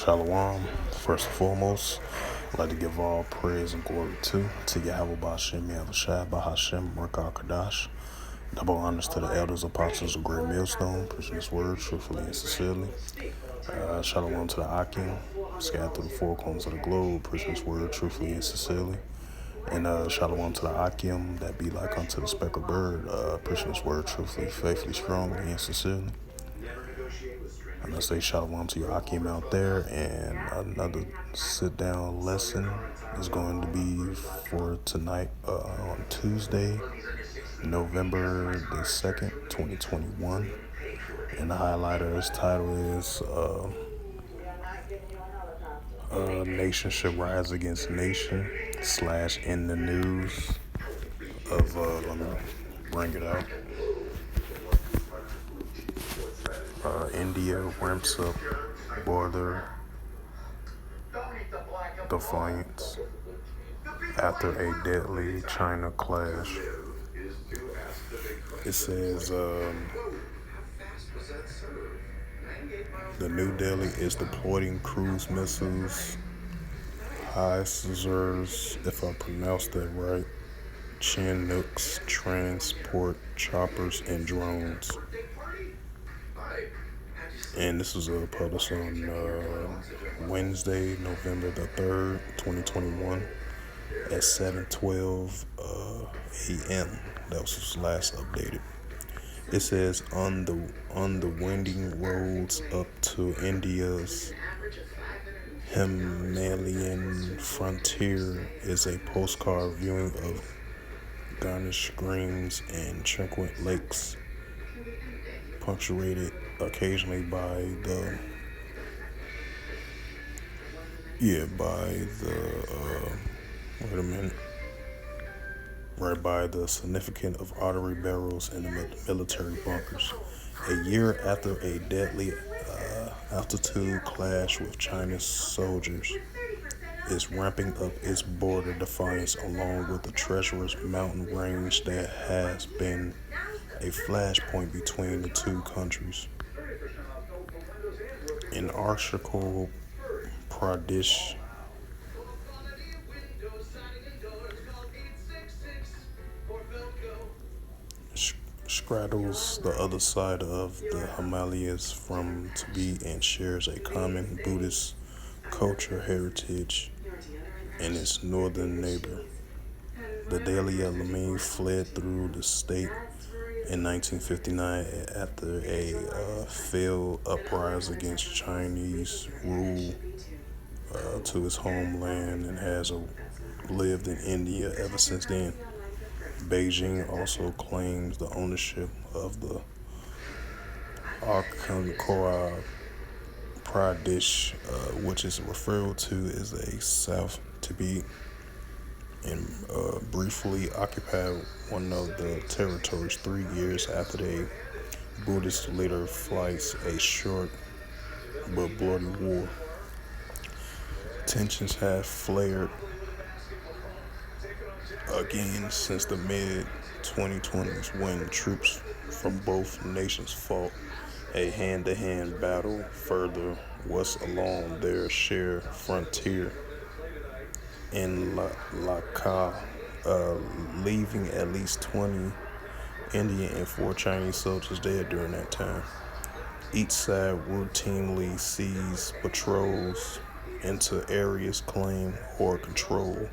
Shalom. First and foremost, I'd like to give all praise and glory to Yahweh Ba'Shem Yahushua Bahashem Rakah Kadash. Double honors to the elders, apostles of Great Millstone, preaching this word truthfully and sincerely. Shalom to the Akim, scattered through the four corners of the globe, preaching this word truthfully and sincerely. And shalom to the Akim that be like unto the speckled bird, preaching this word truthfully, faithfully, strongly, and sincerely. And I say shalom to your Akim out there, and another sit-down lesson is going to be for tonight on Tuesday, November the 2nd, 2021. And the highlighter's title is Nation Should Rise Against Nation / in the news of, let me bring it out. India ramps up border defiance after a deadly China clash. It says the New Delhi is deploying cruise missiles, HIMARS, if I pronounced that right, Chinooks, transport choppers, and drones. And this was published on Wednesday, November the 3rd, 2021 at 7:12 a.m. That was last updated. It says on the winding roads up to India's Himalayan frontier is a postcard viewing of garnished greens and tranquil lakes, punctuated occasionally by the right by the significance of artillery barrels and the military bunkers. A year after a deadly altitude clash with China's soldiers is ramping up its border defiance along with the treacherous mountain range that has been a flashpoint between the two countries. In Archakal Pradesh, straddles the other side of the Himalayas from Tibet and shares a common Buddhist culture heritage and its northern neighbor. The Dalai Lama fled through the state in 1959 after a failed uprising against Chinese rule to his homeland and has lived in India ever since then. Beijing also claims the ownership of the Arkansas Pradesh, which is referred to as a South Tibet, and briefly occupied one of the territories 3 years after the Buddhist leader fights a short but bloody war. Tensions have flared again since the mid-2020s when troops from both nations fought a hand-to-hand battle further west along their shared frontier in Ladakh, leaving at least 20 Indian and 4 Chinese soldiers dead during that time. Each side routinely sees patrols into areas claimed or controlled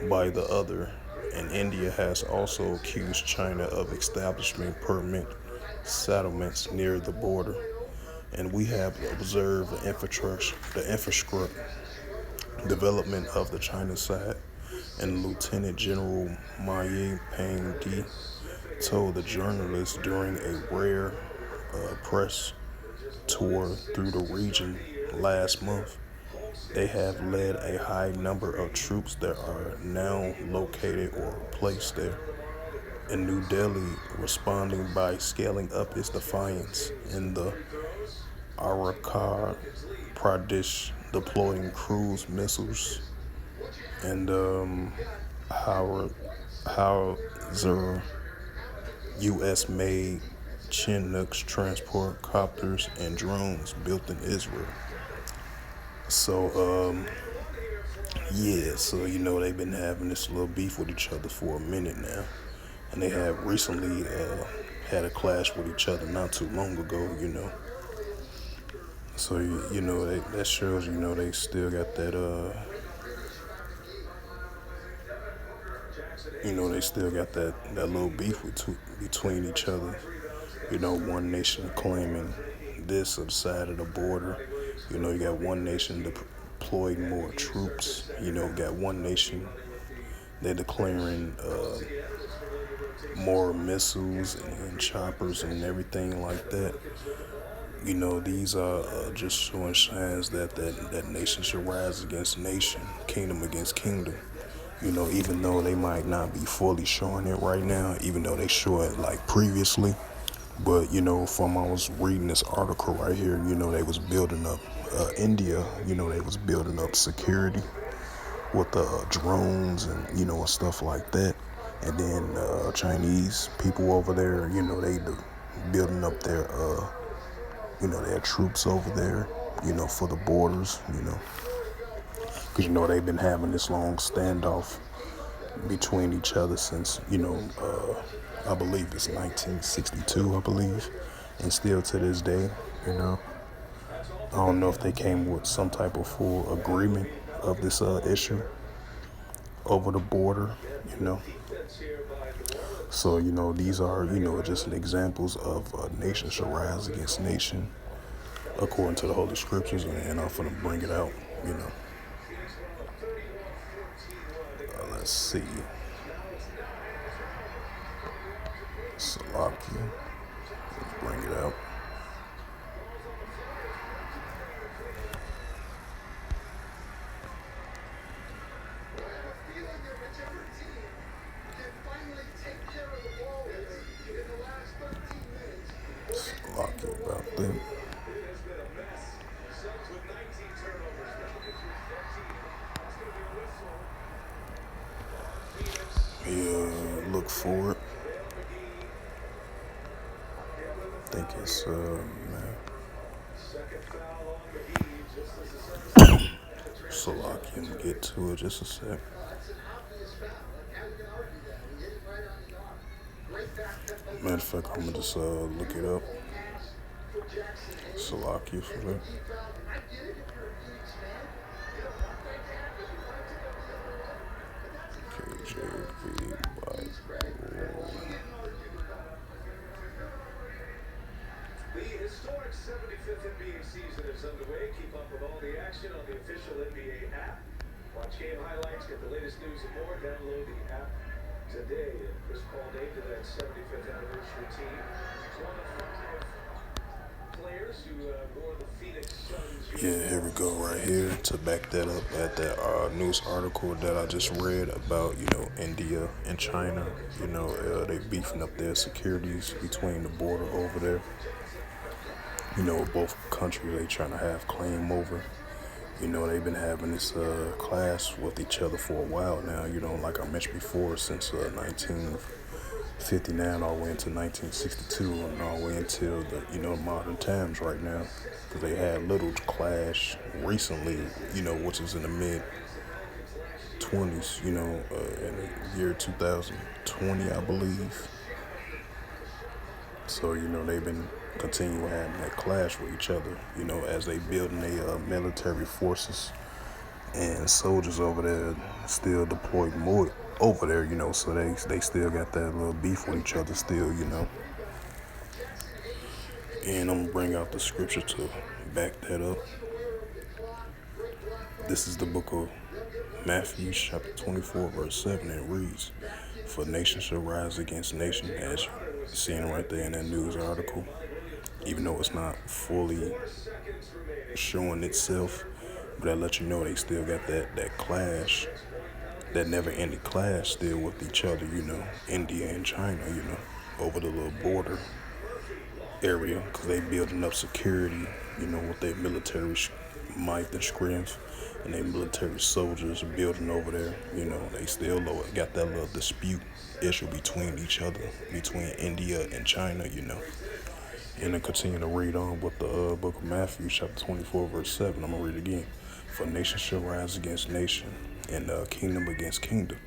by the other, and India has also accused China of establishing permanent settlements near the border. And we have observed the infrastructure development of the China side, and Lieutenant General Mayi Peng-di told the journalists during a rare press tour through the region last month. They have led a high number of troops that are now located or placed there. In New Delhi, responding by scaling up its defiance in the Arunachal Pradesh, deploying cruise missiles and howitzer U.S.-made Chinooks transport copters and drones built in Israel. So, yeah, so they've been having this little beef with each other for a minute now, and they have recently had a clash with each other not too long ago. So that shows they still got that they still got that little beef between each other. One nation claiming this of the side of the border. You got one nation deployed more troops. Got one nation they're declaring more missiles and choppers and everything like that. These are just showing signs that nation should rise against nation, kingdom against kingdom. Even though they might not be fully showing it right now, even though they show it like previously. But from I was reading this article right here, they was building up India. They was building up security with drones and and stuff like that. And then Chinese people over there, they building up their troops over there, for the borders, because they've been having this long standoff between each other since I believe it's 1962, I believe, and still to this day, I don't know if they came with some type of full agreement of this issue over the border, you know. So, these are, just examples of nation shall rise against nation according to the Holy Scriptures, and I'm going to bring it out, you know. Let's see. Salakia. Let's bring it out. Salakia about that. Yeah, look for it. I think it's Salakia, get to it just a sec. Matter of fact, I'm gonna just look it up. Salakia for that. KJV Bible. The historic 75th NBA season is underway. Keep up with all the action on the official NBA app. Watch game highlights, get the latest news and more. Download the app today. And Chris Paul named to that 75th anniversary team. He's one of 5 players who wore the Phoenix Suns. Yeah, here we go right here to back that up at that news article that I just read about, India and China. They beefing up their securities between the border over there. Both countries they trying to have claim over. They've been having this clash with each other for a while now. Like I mentioned before, since 1959 all the way into 1962 and all the way until the modern times right now. Because they had a little clash recently, which is in the mid 20s, in the year 2020, I believe. So, they've been continuing having that clash with each other, as they building their military forces and soldiers over there still deployed more over there, so they still got that little beef with each other still, And I'm gonna bring out the scripture to back that up. This is the book of Matthew, chapter 24, verse 7, and it reads, "For nation shall rise against nation," as you're seeing right there in that news article. Even though it's not fully showing itself, but that lets you know they still got that clash, that never-ending clash still with each other, India and China, over the little border area, because they building up security, with their military might and strength, and their military soldiers building over there. They still got that little dispute issue between each other, between India and China, And I continue to read on with the book of Matthew, chapter 24, verse 7. I'm going to read it again. For nation shall rise against nation, and kingdom against kingdom.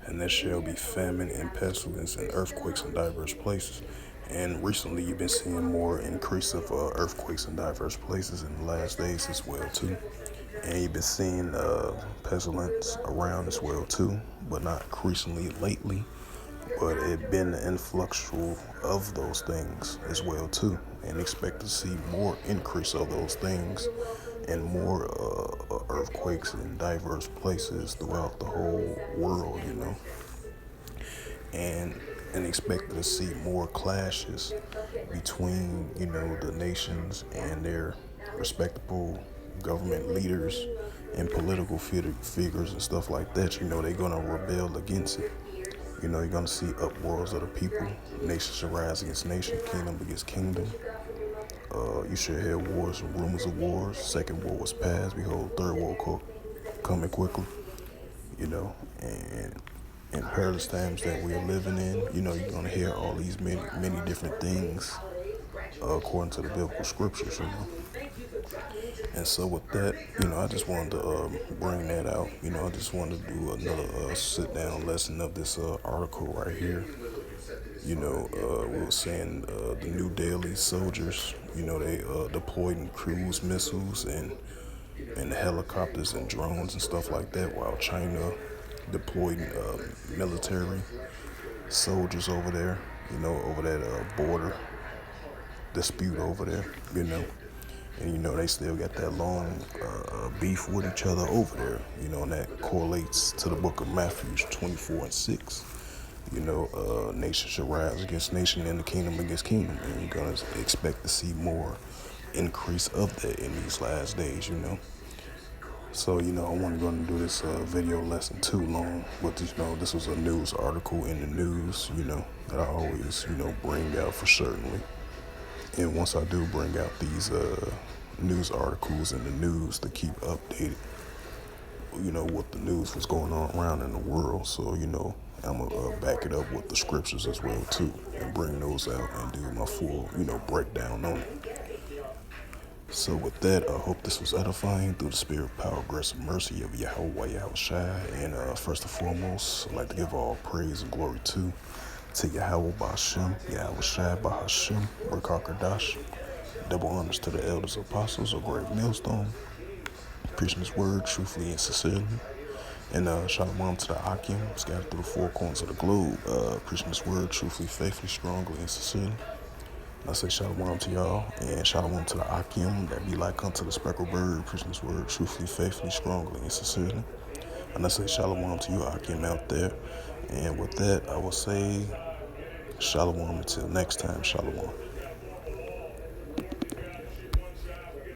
And there shall be famine and pestilence and earthquakes in diverse places. And recently, you've been seeing more increase of earthquakes in diverse places in the last days as well too. And you've been seeing pestilence around as well too, but not recently lately. But it been the influxual of those things as well too, and expect to see more increase of those things and more earthquakes in diverse places throughout the whole world, and expect to see more clashes between the nations and their respectable government leaders and political figures and stuff like that. They're gonna rebel against it. You're gonna see uproars of the people. Nation shall rise against nation, kingdom against kingdom. You should hear wars and rumors of wars. Second war was past. Behold, third war coming quickly. And in perilous times that we are living in, you're gonna hear all these many different things according to the biblical scriptures. And so with that, I just wanted to bring that out. I just wanted to do another sit-down lesson of this article right here. We were saying the New Delhi soldiers, they deployed in cruise missiles and helicopters and drones and stuff like that, while China deployed military soldiers over there, over that border dispute over there, And they still got that long beef with each other over there, and that correlates to the book of Matthew 24:6. Nation shall rise against nation and the kingdom against kingdom. And you're going to expect to see more increase of that in these last days. So, I wasn't going to do this video lesson too long, but, this was a news article in the news, that I always, bring out for certainly. And once I do bring out these news articles in the news to keep updated, what the news was going on around in the world. So, I'm going to back it up with the scriptures as well, too, and bring those out and do my full, breakdown on it. So with that, I hope this was edifying through the spirit, power, grace, and mercy of Yahweh Yahushai. And first and foremost, I'd like to give all praise and glory to Yahweh Ba'Shem, Yahushai Ba'Hashem, Rakakadash. Double honors to the elders, apostles, of Great Millstone, preaching His word truthfully and sincerely. And shalom to the Akim, scattered through the four corners of the globe, preaching His word truthfully, faithfully, strongly, and sincerely. And I say shalom to y'all, and shalom to the Akim, that be like unto the speckled bird, preaching His word truthfully, faithfully, strongly, and sincerely. And I say shalom to you, Akim, out there. And with that, I will say shalom until next time, shalom.